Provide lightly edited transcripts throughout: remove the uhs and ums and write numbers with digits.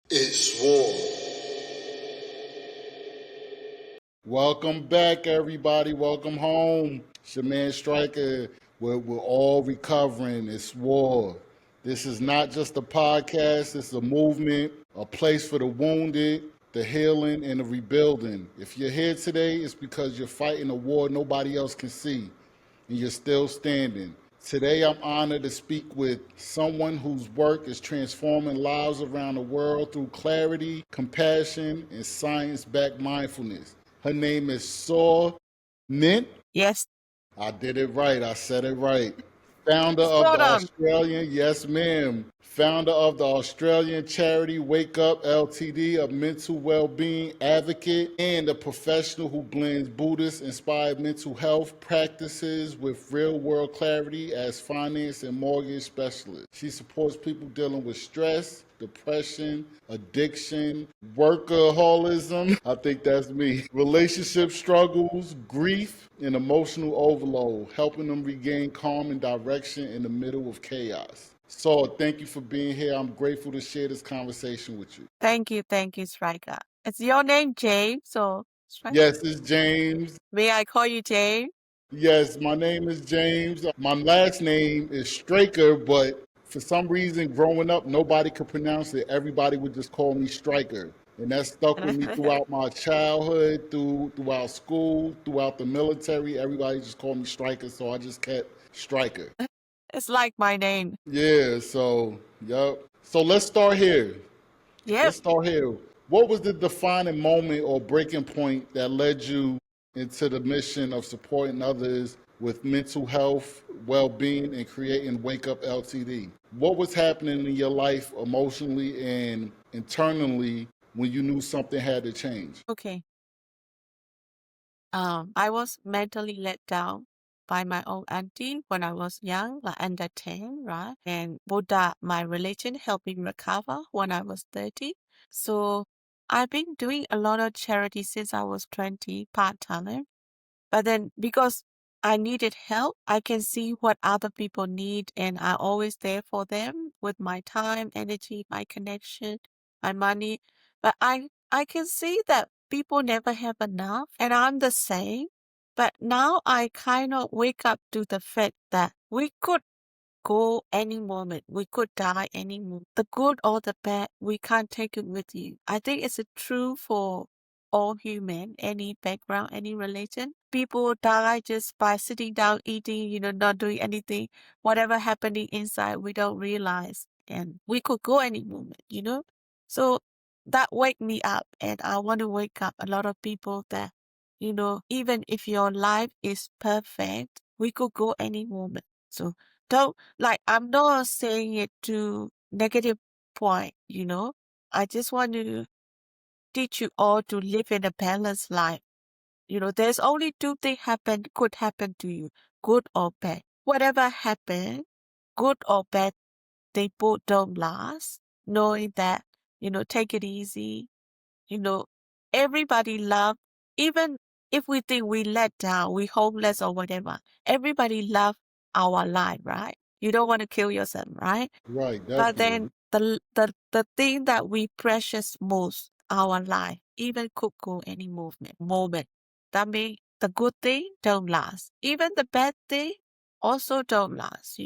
It's war. Welcome back, everybody. Welcome home. It's your man Stryker. We're all recovering. It's war. This is not just a podcast, it's a movement, a place for the wounded, the healing, and the rebuilding. If you're here today, it's because you're fighting a war nobody else can see, and you're still standing. Today, I'm honored to speak with someone whose work is transforming lives around the world through clarity, compassion, and science backed mindfulness. Her name is Saw Myint. Yes, I did it right. I said it right. Founder of the spot on. Australian, yes, ma'am. Founder of the Australian charity Wake Up Ltd, a mental well being advocate and a professional who blends Buddhist inspired mental health practices with real world clarity as finance and mortgage specialist. She supports people dealing with stress, depression, addiction, workaholism. I think that's me. Relationship struggles, grief, and emotional overload, helping them regain calm and direction in the middle of chaos. So, thank you for being here. I'm grateful to share this conversation with you. Thank you, Stryker. It's your name, James, so Stryker. Yes, it's James. May I call you James? Yes, my name is James. My last name is Stryker, but for some reason, growing up, nobody could pronounce it. Everybody would just call me Stryker. And that stuck with me throughout my childhood, throughout school, throughout the military. Everybody just called me Stryker, so I just kept Stryker. It's like my name. Yeah, so, yep. So let's start here. Yep. Let's start here. What was the defining moment or breaking point that led you into the mission of supporting others with mental health, well being, and creating Wake Up Ltd? What was happening in your life emotionally and internally when you knew something had to change? Okay. I was mentally let down by my own auntie when I was young, like under 10, right? And Buddha, my religion, helped me recover when I was 30. So I've been doing a lot of charity since I was 20, part-time. But then because I needed help, I can see what other people need, and I'm always there for them with my time, energy, my connection, my money. But I can see that people never have enough, and I'm the same. But now I kind of wake up to the fact that we could go any moment. We could die any moment. The good or the bad, we can't take it with you. I think it's true for all human, any background, any religion. People die just by sitting down, eating, not doing anything. Whatever happening inside, we don't realize. And we could go any moment. So that wake me up, and I want to wake up a lot of people that, even if your life is perfect, we could go any moment. So don't, like, I'm not saying it to negative point. I just want to teach you all to live in a balanced life. There's only two things could happen to you, good or bad. Whatever happened, good or bad, they both don't last. Knowing that, take it easy. You know, everybody love, even if we think we let down, we homeless or whatever, everybody love our life, right? You don't want to kill yourself, right? Right, But definitely. then the thing that we precious most, our life, even could go any moment. That means the good thing don't last. Even the bad thing also don't last.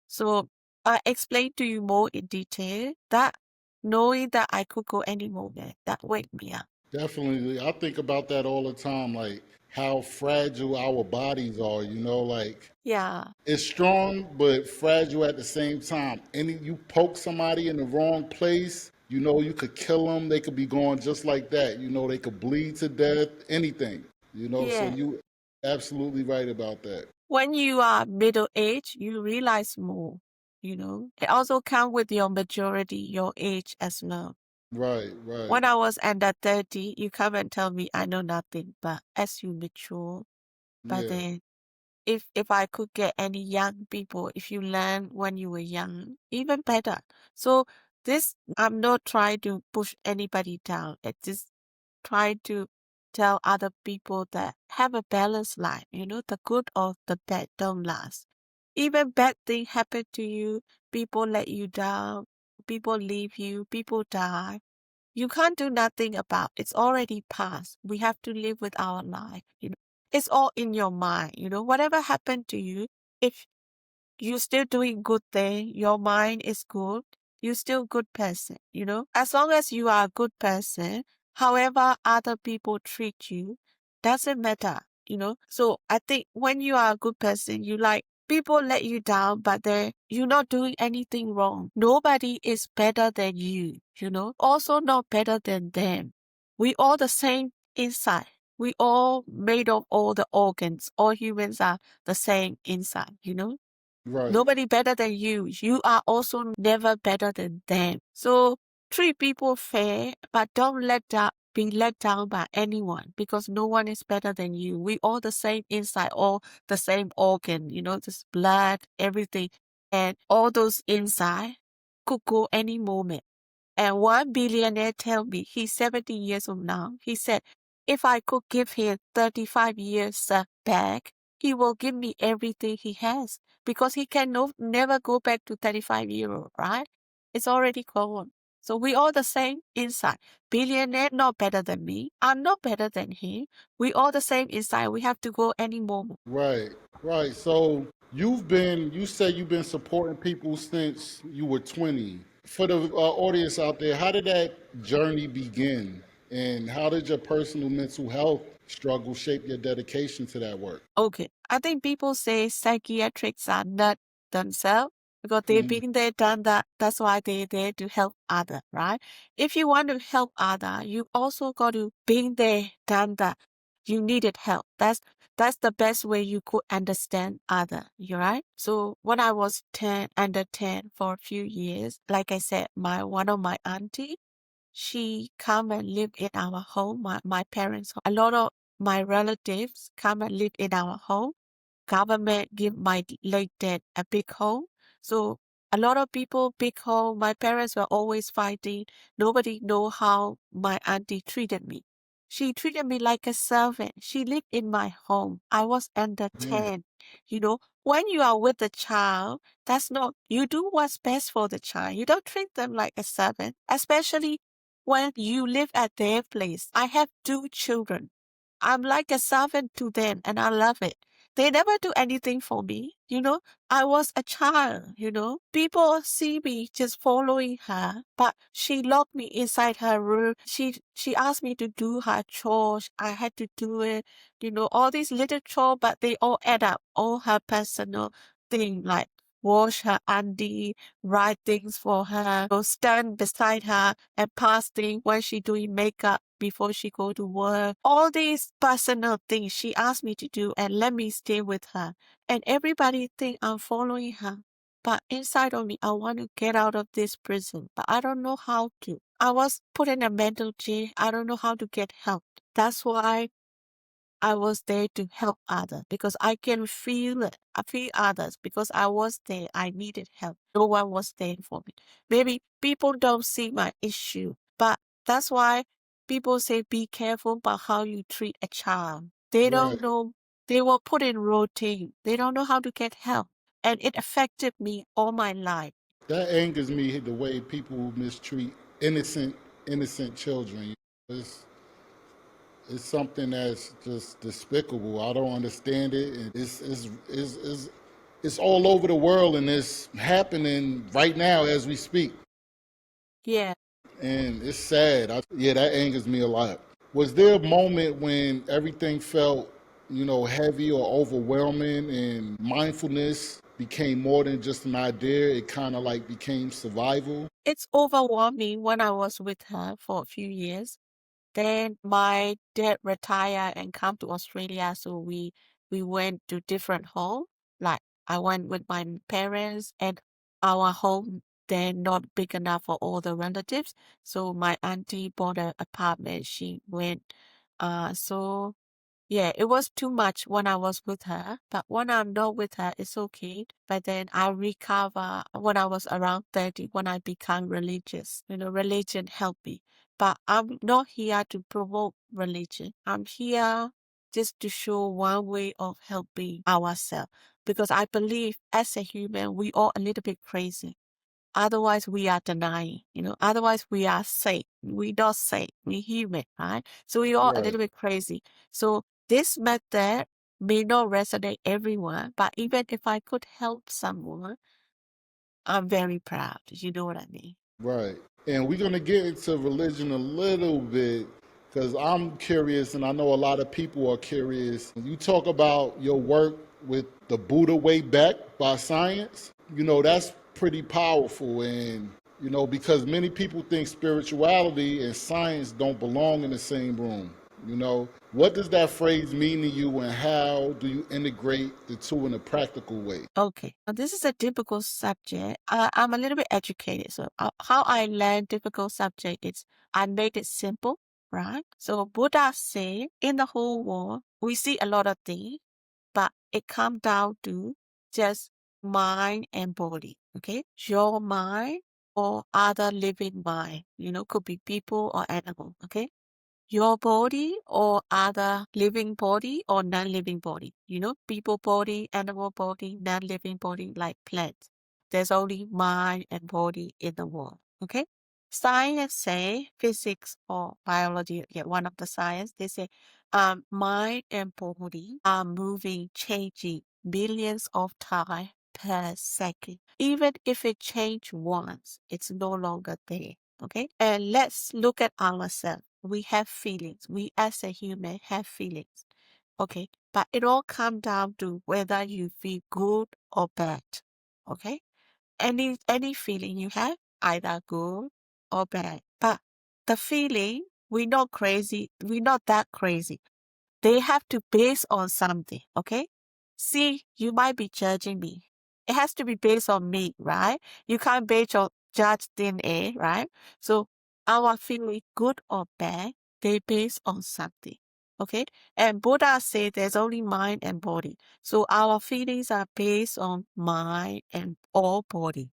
So I explain to you more in detail that knowing that I could go any moment, that wake me up. Definitely. I think about that all the time, like how fragile our bodies are, like Yeah. it's strong but fragile at the same time. Any you poke somebody in the wrong place, you could kill them. They could be gone just like that. They could bleed to death. Anything. So Yeah. you absolutely right about that. When you are middle age, you realize more. It also comes with your majority, your age as well. Right, right. When I was under 30, you come and tell me I know nothing. But as you mature, but Yeah, then if I could get any young people, if you learn when you were young, even better. So this, I'm not trying to push anybody down. It's just trying to tell other people that have a balanced life. The good or the bad don't last. Even bad thing happen to you, people let you down, people leave you, people die. You can't do nothing about. It's already past. We have to live with our life. It's all in your mind. Whatever happened to you, if you still doing good thing, your mind is good, you still good person. As long as you are a good person, however other people treat you, doesn't matter. So I think when you are a good person, you like people let you down, but you're not doing anything wrong. Nobody is better than you. Also not better than them. We all the same inside. We all made of all the organs. All humans are the same inside. Right. Nobody better than you. You are also never better than them. So treat people fair, but don't be let down by anyone because no one is better than you. We all the same inside, all the same organ, this blood, everything. And all those inside could go any moment. And one billionaire tell me, he's 70 years old now. He said, if I could give him 35 years back, he will give me everything he has because he can never go back to 35-year old, right? It's already gone. So we all the same inside. Billionaire not better than me. I'm not better than him. We all the same inside. We have to go any moment. Right. Right. So you say you've been supporting people since you were 20. For the audience out there, how did that journey begin? And how did your personal mental health struggle shape your dedication to that work? Okay. I think people say psychiatrists are not themselves because they've Mm, been there, done that. That's why they're there to help others, right? If you want to help others, you also got to been there, done that. You needed help. That's the best way you could understand other. You right? So when I was under 10 for a few years, like I said, one of my auntie, she come and live in our home, my parents' home. A lot of my relatives come and live in our home. Government give my late dad a big home. So a lot of people big home. My parents were always fighting. Nobody know how my auntie treated me. She treated me like a servant. She lived in my home. I was under man. 10. When you are with the child, that's not, you do what's best for the child. You don't treat them like a servant, especially when you live at their place. I have 2 children. I'm like a servant to them and I love it. They never do anything for me. I was a child. People see me just following her, but she locked me inside her room. She asked me to do her chores. I had to do it. All these little chores, but they all add up. All her personal thing, like wash her undie, write things for her, stand beside her and pass things when she doing makeup before she go to work. All these personal things she asked me to do and let me stay with her. And everybody think I'm following her. But inside of me, I want to get out of this prison, but I don't know how to. I was put in a mental jail. I don't know how to get help. That's why I was there to help others because I can feel it. I feel others because I was there. I needed help. No one was there for me. Maybe people don't see my issue, but that's why people say be careful about how you treat a child. They don't Right. know. They were put in routine. They don't know how to get help. And it affected me all my life. That angers me the way people mistreat innocent children. It's, it's something that's just despicable. I don't understand it. And it's all over the world and it's happening right now as we speak. Yeah. And it's sad. Yeah, that angers me a lot. Was there a moment when everything felt, heavy or overwhelming and mindfulness became more than just an idea? It kind of like became survival? It's overwhelming when I was with her for a few years. Then my dad retired and come to Australia, so we went to different home. Like I went with my parents, and our home then not big enough for all the relatives. So my auntie bought an apartment. She went. So yeah, it was too much when I was with her, but when I'm not with her, it's okay. But then I recover when I was around 30, when I become religious. Religion helped me. But I'm not here to promote religion. I'm here just to show one way of helping ourselves. Because I believe as a human, we are a little bit crazy. Otherwise, we are denying, otherwise we are safe. We not safe. We human, right? So we all a Right. little bit crazy. So this method may not resonate everyone, but even if I could help someone, I'm very proud. You know what I mean? Right. And we're going to get into religion a little bit because I'm curious, and I know a lot of people are curious. You talk about your work with the Buddha Way Back by science. That's pretty powerful. And, because many people think spirituality and science don't belong in the same room. What does that phrase mean to you, and how do you integrate the two in a practical way? Okay, now this is a difficult subject. I'm a little bit educated, so how I learn difficult subject is I made it simple, right? So Buddha said, in the whole world, we see a lot of things, but it comes down to just mind and body, okay? Your mind or other living mind, could be people or animal, okay? Your body or other living body or non-living body. People body, animal body, non-living body like plants. There's only mind and body in the world. Okay? Science say, physics or biology, one of the science, they say mind and body are moving, changing billions of times per second. Even if it change once, it's no longer there. Okay? And let's look at ourselves. We have feelings. We as a human have feelings. Okay? But it all comes down to whether you feel good or bad. Okay? Any feeling you have, either good or bad. But the feeling, we're not crazy. We're not that crazy. They have to base on something, okay? See, you might be judging me. It has to be based on me, right? You can't base on judge DNA, right? So our feeling good or bad, they base on something. Okay? And Buddha said there's only mind and body. So our feelings are based on mind and all body.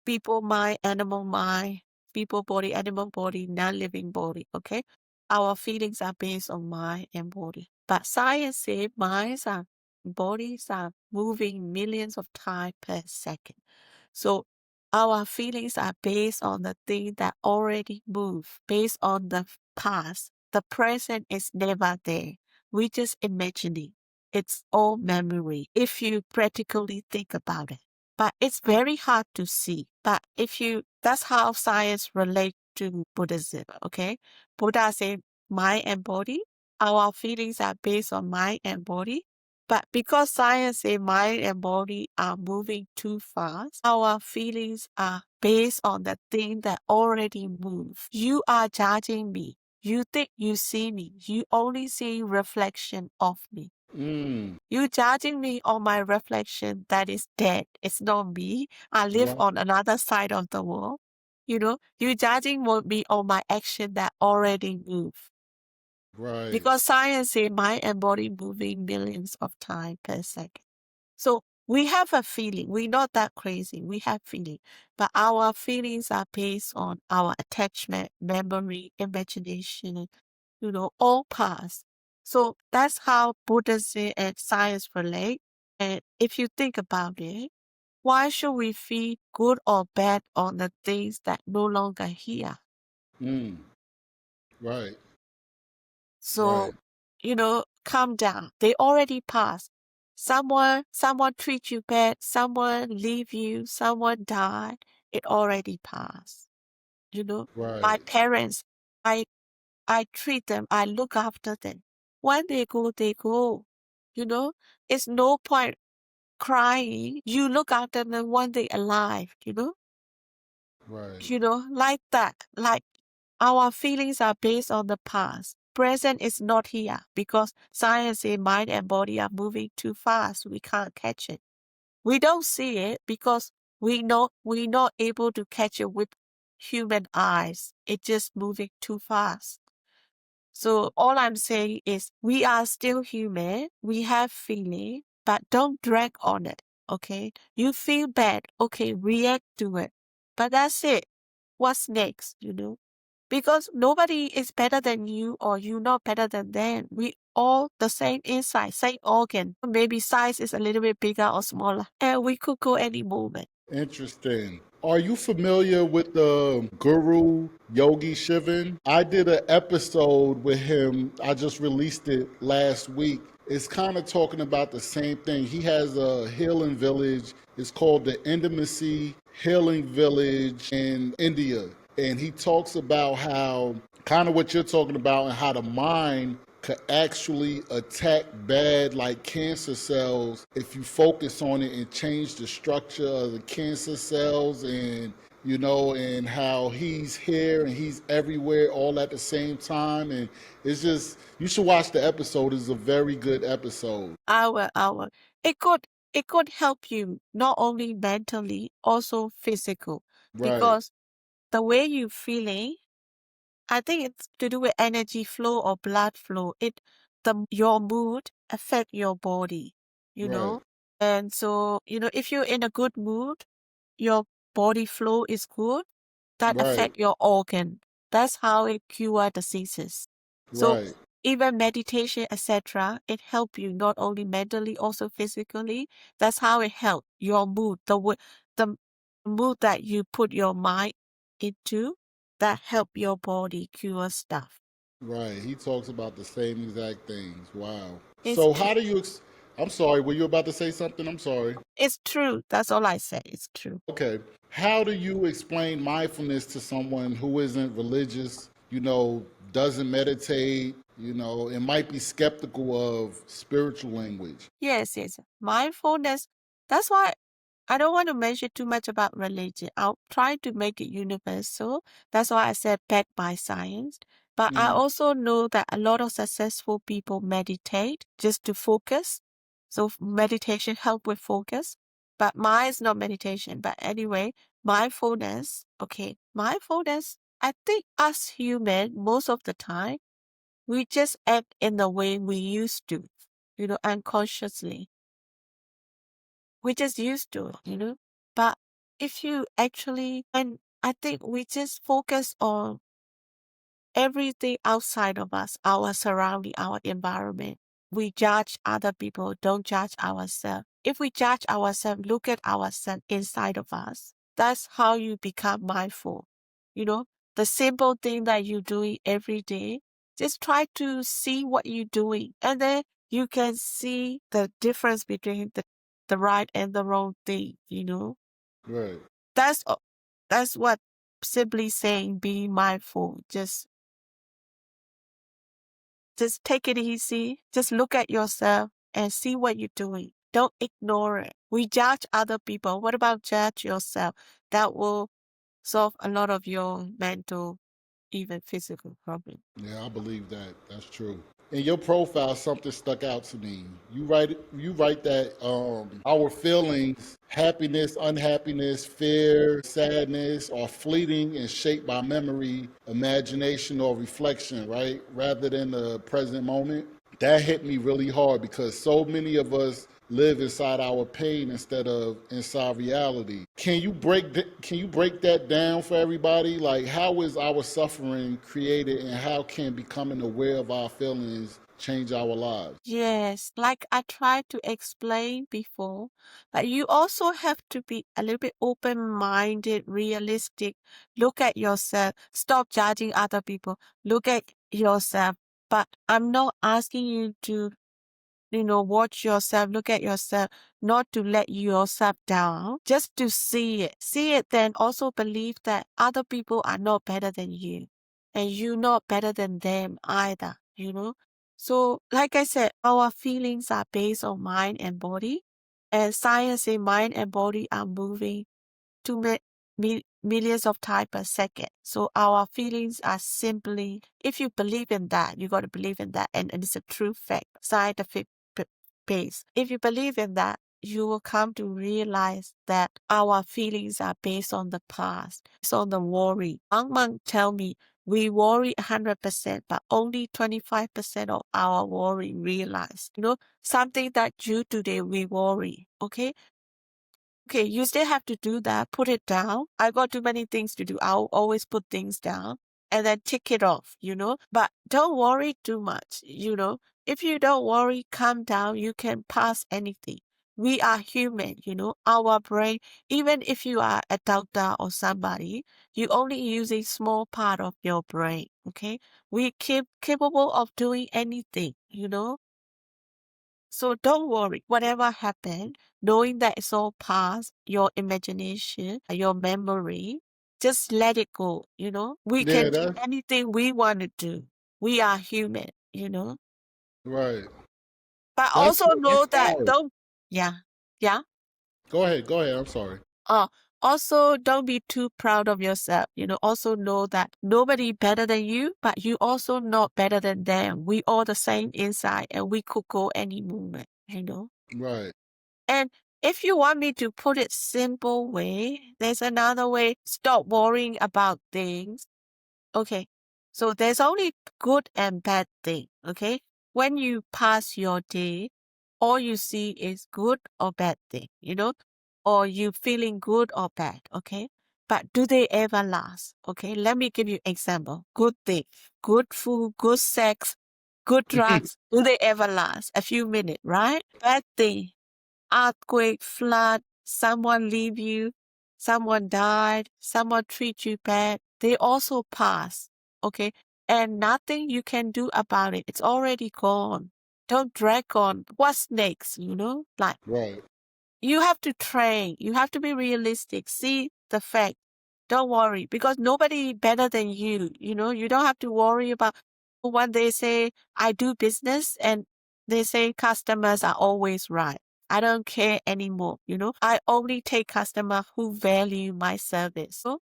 People mind, animal mind, people body, animal body, non-living body. Okay? Our feelings are based on mind and body. But science says bodies are moving millions of times per second. So our feelings are based on the thing that already moved, based on the past. The present is never there. We just imagining. It's all memory if you practically think about it. But it's very hard to see. But that's how science relates to Buddhism, okay? Buddha said mind and body. Our feelings are based on mind and body. But because science says mind and body are moving too fast, our feelings are based on the thing that already moved. You are judging me. You think you see me. You only see reflection of me. You judging me on my reflection that is dead. It's not me. I live Right. on another side of the world. You judging me on my action that already moved. Right. Because science says mind and body moving millions of times per second. So we have a feeling. We're not that crazy. We have feeling. But our feelings are based on our attachment, memory, imagination, all past. So that's how Buddhism and science relate. And if you think about it, why should we feel good or bad on the things that no longer here? Mm. Right. So, Right. calm down. They already passed. Someone treat you bad, someone leave you, someone died. It already passed. My Right. parents, I I treat them, I look after them. When they go, they go. It's no point crying. You look after them when they alive, Right. like that. Like our feelings are based on the past. Present is not here because science says mind and body are moving too fast. We can't catch it. We don't see it because we're not able to catch it with human eyes. It's just moving too fast. So all I'm saying is we are still human. We have feeling, but don't drag on it. Okay. You feel bad. Okay. React to it. But that's it. What's next? Because nobody is better than you or you not better than them. We all the same inside, same organ. Maybe size is a little bit bigger or smaller. And we could go any moment. Interesting. Are you familiar with the guru Yogi Shivan? I did an episode with him. I just released it last week. It's kind of talking about the same thing. He has a healing village. It's called the Intimacy Healing Village in India. And he talks about how, kind of what you're talking about, and how the mind could actually attack bad like cancer cells if you focus on it and change the structure of the cancer cells, and and how he's here and he's everywhere all at the same time. And it's just, you should watch the episode. It's a very good episode. Our. It could help you not only mentally, also physical. Right, Because the way you feeling, I think it's to do with energy flow or blood flow. Your mood affect your body, you right, know. And so, if you're in a good mood, your body flow is good, that right, affect your organ. That's how it cure diseases. So right, even meditation, etc., it help you not only mentally, also physically. That's how it help your mood, the mood that you put your mind into, that help your body cure stuff. right. He talks about the same exact things. Wow. It's So true. how do you I'm sorry, were you about to say something? I'm sorry. It's true. That's all I said. It's true. Okay. How do you explain mindfulness to someone who isn't religious, doesn't meditate, and might be skeptical of spiritual language? Yes. Mindfulness. That's why I don't want to mention too much about religion. I'll try to make it universal. That's why I said backed by science. But I Mm, also know that a lot of successful people meditate just to focus. So meditation help with focus. But mine is not meditation. But anyway, mindfulness. Okay, mindfulness. I think us human, most of the time, we just act in the way we used to, unconsciously. We just used to it. But if you actually, and I think we just focus on everything outside of us, our surrounding, our environment. We judge other people, don't judge ourselves. If we judge ourselves, look at ourselves inside of us. That's how you become mindful. You know, the simple thing that you're doing every day, just try to see what you're doing. And then you can see the difference between the right and the wrong thing. right, That's a- that's what simply saying being mindful. Just take it easy. Just look at yourself and see what you're doing. Don't ignore it. We judge other people. What about judge yourself? That will solve a lot of your mental, even physical problems. Yeah, I believe that. That's true. In your profile, something stuck out to me. You write that our feelings, happiness, unhappiness, fear, sadness, are fleeting and shaped by memory, imagination, or reflection, right? Rather than the present moment. That hit me really hard because so many of us live inside our pain instead of inside reality. Can you break that down for everybody? Like, how is our suffering created, and how can becoming aware of our feelings change our lives? Yes, like I tried to explain before, that you also have to be a little bit open-minded, realistic. Look at yourself. Stop judging other people. Look at yourself. But I'm not asking you to watch yourself, look at yourself, not to let yourself down, just to see it. See it, then also believe that other people are not better than you, and you're not better than them either. So, like I said, our feelings are based on mind and body, and science say mind and body are moving to millions of times per second. So our feelings are simply, if you believe in that, you got to believe in that, and it's a true fact, scientific base. If you believe in that, you will come to realize that our feelings are based on the past, based on the worry. One monk tell me we worry 100%, but only 25% of our worry realized. Something that you today we worry. Okay, you still have to do that. Put it down. I got too many things to do. I'll always put things down and then tick it off. But don't worry too much. If you don't worry, calm down, you can pass anything. we are human, our brain, even if you are a doctor or somebody, you only use a small part of your brain, okay? We capable of doing anything, So don't worry, whatever happened, knowing that it's all past, your imagination, your memory, just let it go, We Yeah, can do that's anything we want to do. We are human, right. But That's also so know that inspiring. don't, yeah, yeah. Go ahead. Go ahead. I'm sorry. Uh, Also don't be too proud of yourself. Also know that nobody better than you, but you also not better than them. We all the same inside and we could go any moment. Right. And if you want me to put it simple way, there's another way. Stop worrying about things. Okay. So there's only good and bad thing. Okay. When you pass your day, all you see is good or bad thing, or you feeling good or bad. Okay. But do they ever last? Okay. Let me give you example. Good thing, good food, good sex, good drugs. Do they ever last? A few minutes, right? Bad thing, earthquake, flood, someone leave you, someone died, someone treat you bad, they also pass, okay? And nothing you can do about it. It's already gone. Don't drag on. What's next, Like, Right. you have to train. You have to be realistic. See the fact. Don't worry because nobody better than you. You don't have to worry about when they say I do business and they say customers are always right. I don't care anymore. I only take customers who value my service. So,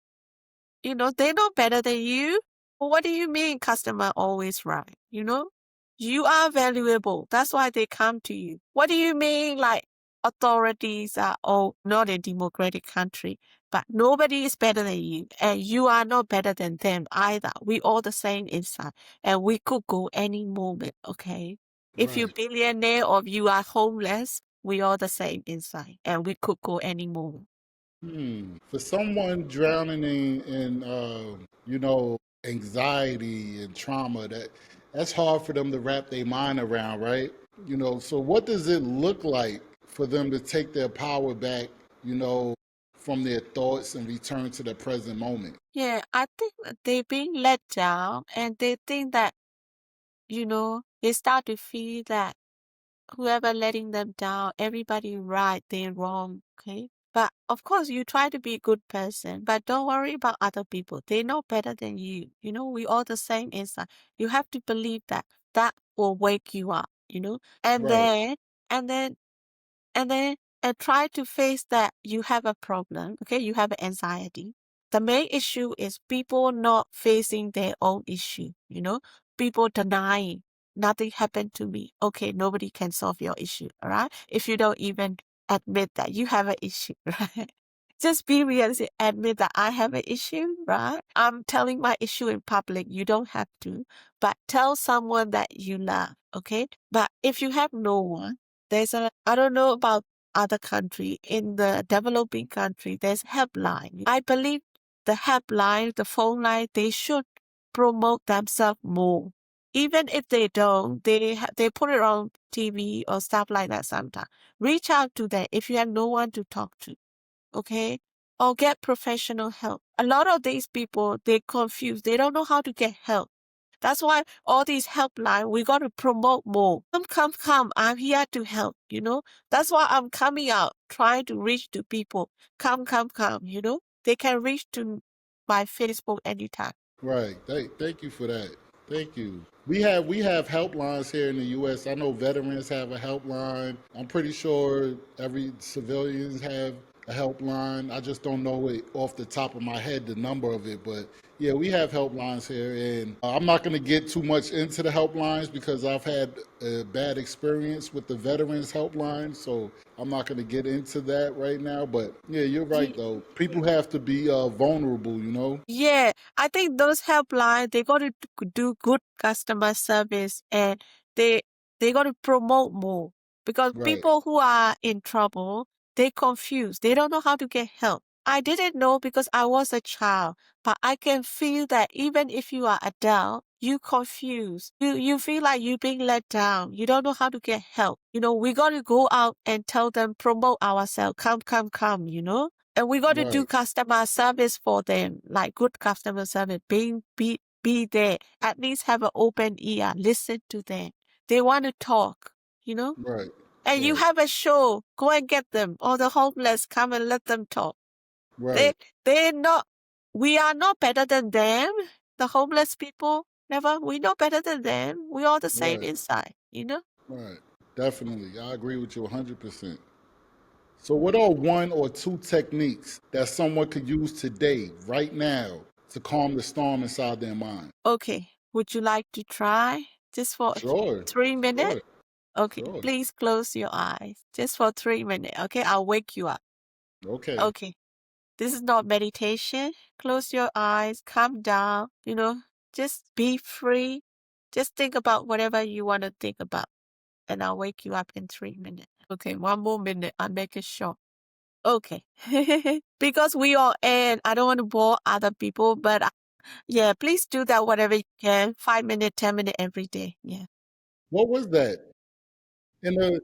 they're not better than you. What do you mean customer always right? You are valuable. That's why they come to you. What do you mean like authorities are all not a democratic country, but nobody is better than you and you are not better than them either. We all the same inside and we could go any moment, okay? If you Right. billionaire or if you are homeless, we all the same inside and we could go any moment. For someone drowning in anxiety and trauma, that's hard for them to wrap their mind around, right? So what does it look like for them to take their power back, you know, from their thoughts and return to the present moment? Yeah, I think that they're being let down and they think that, they start to feel that whoever letting them down, everybody right, they're wrong, okay? But of course, you try to be a good person, but don't worry about other people. They're not better than you. We all the same inside. You have to believe that. That will wake you up, And Right. and then, and then, and try to face that you have a problem, okay? You have anxiety. The main issue is people not facing their own issue, People denying nothing happened to me. Okay, nobody can solve your issue, all right? If you don't even admit that you have an issue, right? Just be realistic, admit that I have an issue, right? I'm telling my issue in public. You don't have to, but tell someone that you love, okay? But if you have no one, I don't know about other country, in the developing country, there's helpline. I believe the helpline, the phone line, they should promote themselves more. Even if they don't, they put it on TV or stuff like that sometimes. Reach out to them if you have no one to talk to, okay? Or get professional help. A lot of these people, they confused. They don't know how to get help. That's why all these helpline, we got to promote more. Come. I'm here to help, That's why I'm coming out, trying to reach to people. Come. They can reach to my Facebook anytime. Right. Thank you for that. Thank you. We have helplines here in the U.S. I know veterans have a helpline. I'm pretty sure every civilians have a helpline. I just don't know it off the top of my head the number of it, but yeah, we have helplines here, and I'm not going to get too much into the helplines because I've had a bad experience with the veterans helpline, so I'm not going to get into that right now. But yeah, you're right though. People have to be vulnerable. Yeah, I think those helpline, they got to do good customer service and they they got to promote more because Right. people who are in trouble, they confused. They don't know how to get help. I didn't know because I was a child, but I can feel that even if you are adult, you confused. You feel like you're being let down. You don't know how to get help. We got to go out and tell them, promote ourselves. Come, come, come, And we got to do Right. customer service for them, like good customer service. Be there. At least have an open ear. Listen to them. They want to talk, Right. And you Right. have a show. Go and get them. Or the homeless, come and let them talk. They Right. they're not we are not better than them. The homeless people, never. We're not better than them. We're all the same Right. inside. Right. Definitely. I agree with you 100%. So, what are one or two techniques that someone could use today, right now, to calm the storm inside their mind? Okay. Would you like to try? Just for Sure. 3 minutes? Sure. Okay. Sure. Please close your eyes. Just for 3 minutes. Okay. I'll wake you up. Okay. Okay. This is not meditation. Close your eyes. Calm down. Just be free. Just think about whatever you want to think about. And I'll wake you up in 3 minutes. Okay, one more minute. I'll make it short. Okay. Because we all end. I don't want to bore other people, but yeah, please do that whatever you can. 5 minutes, 10 minutes every day. Yeah. What was that? In the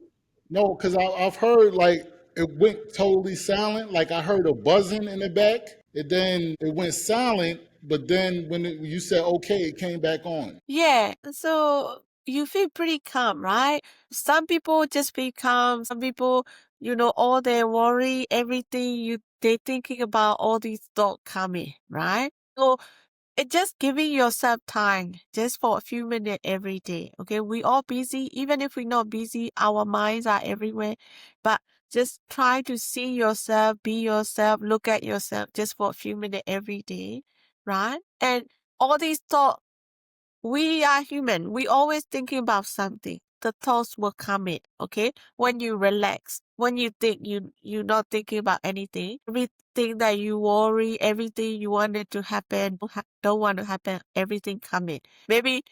No, because I've heard like it went totally silent. Like I heard a buzzing in the back, and then it went silent. But then when you said okay, it came back on. Yeah. So you feel pretty calm, right? Some people just be calm. Some people, all their worry, everything they thinking about all these thoughts coming, right? So it's just giving yourself time just for a few minutes every day. Okay. We all busy. Even if we're not busy, our minds are everywhere. But just try to see yourself, be yourself, look at yourself just for a few minutes every day. Right. And all these thoughts, we are human. We always thinking about something. The thoughts will come in, okay? When you relax, when you think you're not thinking about anything, everything that you worry, everything you wanted to happen, don't want to happen, everything come in. Maybe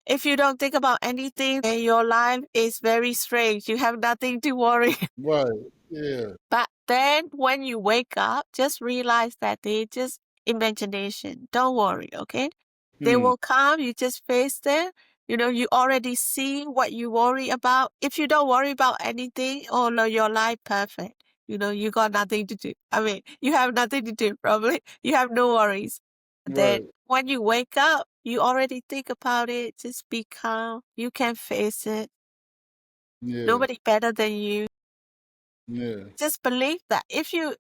if you don't think about anything, then your life is very strange. You have nothing to worry. Right. Yeah. But then when you wake up, just realize that they just imagination. Don't worry, okay? They Hmm. will come, you just face them. You already see what you worry about. If you don't worry about anything, oh no, your life perfect. You got nothing to do. I mean, you have nothing to do, probably. You have no worries. Then Right. when you wake up, you already think about it. Just be calm. You can face it. Yeah. Nobody better than you. Yeah. Just believe that. If you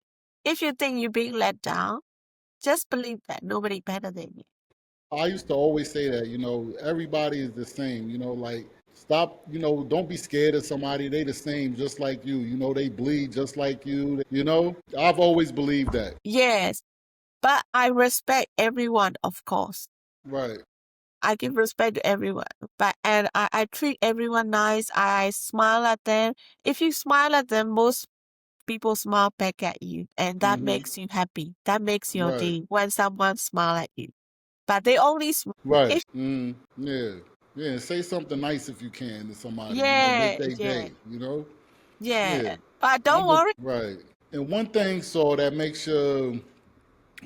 think you're being let down, just believe that nobody better than you. I used to always say that, everybody is the same, like stop, don't be scared of somebody. They the same just like you. They bleed just like you. I've always believed that. Yes, but I respect everyone, of course. Right. I give respect to everyone, and I treat everyone nice. I smile at them. If you smile at them, most people smile back at you, and that Hmm. makes you happy. That makes your Right. day when someone smile at you. But they only smile Right. if Yeah. Yeah. Say something nice if you can to somebody, make yeah, their yeah, day. yeah. Yeah. But don't worry. Right. And one thing, so that makes your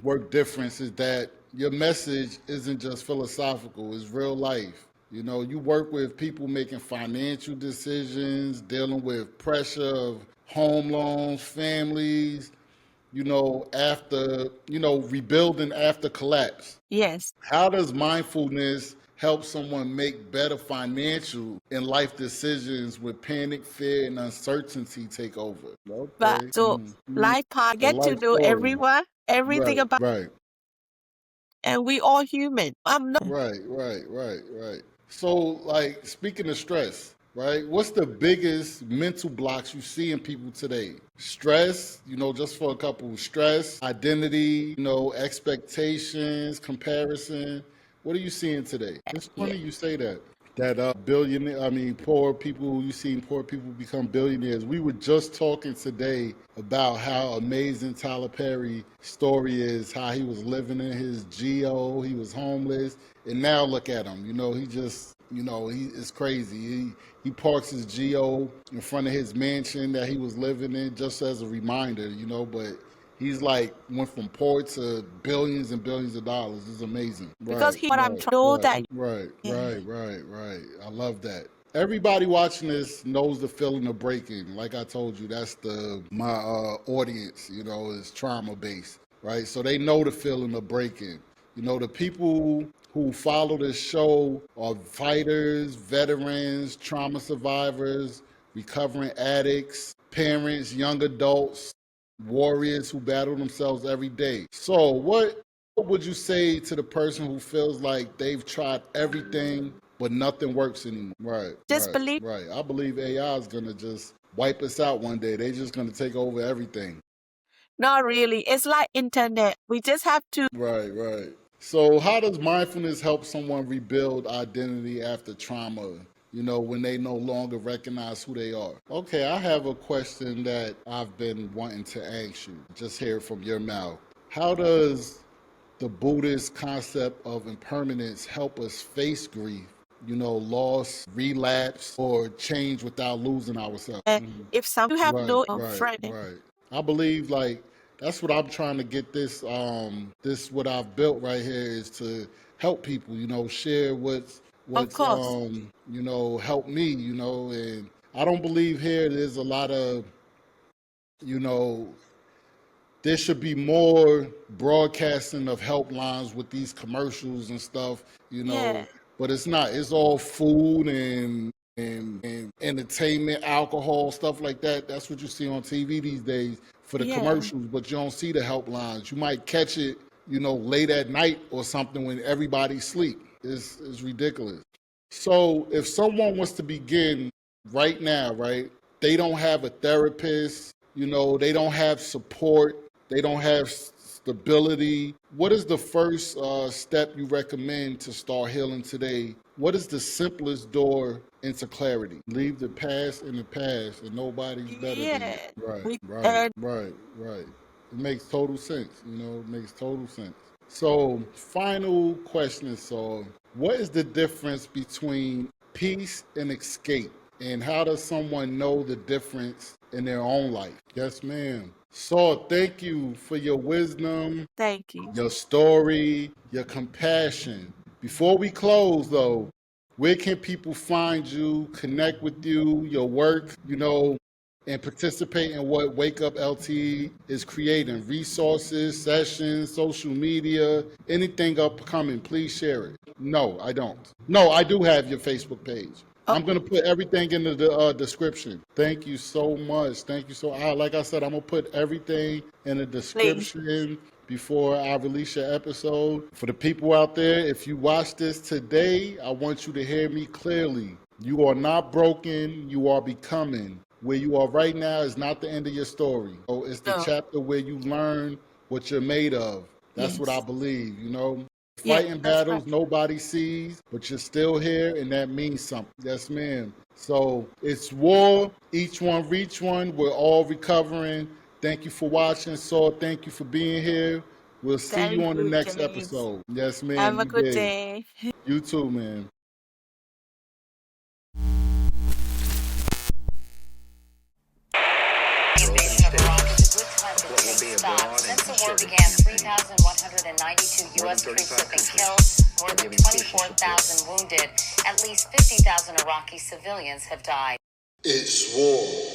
work difference is that your message isn't just philosophical, it's real life. You work with people making financial decisions, dealing with pressure of home loans, families, rebuilding after collapse. Yes, How does mindfulness help someone make better financial and life decisions when panic, fear, and uncertainty take over? but Okay. so life part, A get to life know story. everyone, everything Right, about, right, and we all human. I'm not. right. So, like, speaking of stress, right? What's the biggest mental blocks you see in people today? Stress, just for a couple, stress, identity, expectations, comparison. What are you seeing today? It's Yeah. funny you say that. That billionaire, I mean, poor people, you seen poor people become billionaires. We were just talking today about how amazing Tyler Perry's story is, how he was living in his geo, he was homeless, and now look at him. He just, he is crazy. He parks his geo in front of his mansion that he was living in just as a reminder, but He's like went from poor to billions and billions of dollars. It's amazing. Because Right, what I'm right, trying to know right, that. right, Yeah. right. I love that. Everybody watching this knows the feeling of breaking. Like I told you, that's my audience. You know, is trauma based, right? So they know the feeling of breaking. You know, the people who follow this show are fighters, veterans, trauma survivors, recovering addicts, parents, young adults, warriors who battle themselves every day. So, what would you say to the person who feels like they've tried everything but nothing works anymore? Just believe. Right. I believe AI is gonna just wipe us out one day. They're just gonna take over everything. Not really. It's like internet. We just have to. Right. So, how does mindfulness help someone rebuild identity after trauma? You know, when they no longer recognize who they are. Okay, I have a question that I've been wanting to ask you. Just hear it from your mouth. How does the Buddhist concept of impermanence help us face grief? You know, loss, relapse, or change without losing ourselves. If some you have no friend. Right. I believe like that's what I'm trying to get this what I've built right here is to help people, you know, share Of what's course. you know, help me, you know, and I don't believe here there's a lot of, you know, there should be more broadcasting of helplines with these commercials and stuff, you Yeah. know, but it's not. It's all food and entertainment, alcohol, stuff like that. That's what you see on TV these days for the Yeah. commercials, but you don't see the helplines. You might catch it, you know, late at night or something when everybody's asleep. It's ridiculous. So if someone wants to begin right now, right, they don't have a therapist, you know, they don't have support, they don't have stability. What is the first step you recommend to start healing today? What is the simplest door into clarity? Leave the past in the past, and nobody's better than you. Yeah. Right, We right, right, right. It makes total sense. You know, it makes total sense. So, final question, so what is the difference between peace and escape? And how does someone know the difference in their own life? Yes, ma'am. So, thank you for your wisdom, thank you. your story, your compassion. Before we close, though, where can people find you, connect with you, your work, you know, and participate in what Wake Up LT is creating? Resources, sessions, social media, anything upcoming, please share it. No, I don't. No, I do have your Facebook page. I'm going to put everything in the description. Thank you so much. Thank you so like I said, I'm going to put everything in the Please. description before I release your episode. For the people out there, if you watch this today, I want you to hear me clearly. You are not broken, you are becoming. Where you are right now is not the end of your story. Oh, it's the No. chapter where you learn what you're made of. That's what I Yes. believe, you know. Yeah, Fighting that's right. battles nobody sees, but you're still here, and that means something. Yes, ma'am. So it's war. Each one reach one. We're all recovering. Thank you for watching. Saw, thank you for being here. We'll see you Thank on the you, next James. episode. Yes, ma'am. Have a You good did. day. You too, man. Invasion of Iraq is a good time to take stock. Since the war began, 3,192 U.S. troops have been killed, more than 24,000 wounded. At least 50,000 Iraqi civilians have died. It's war.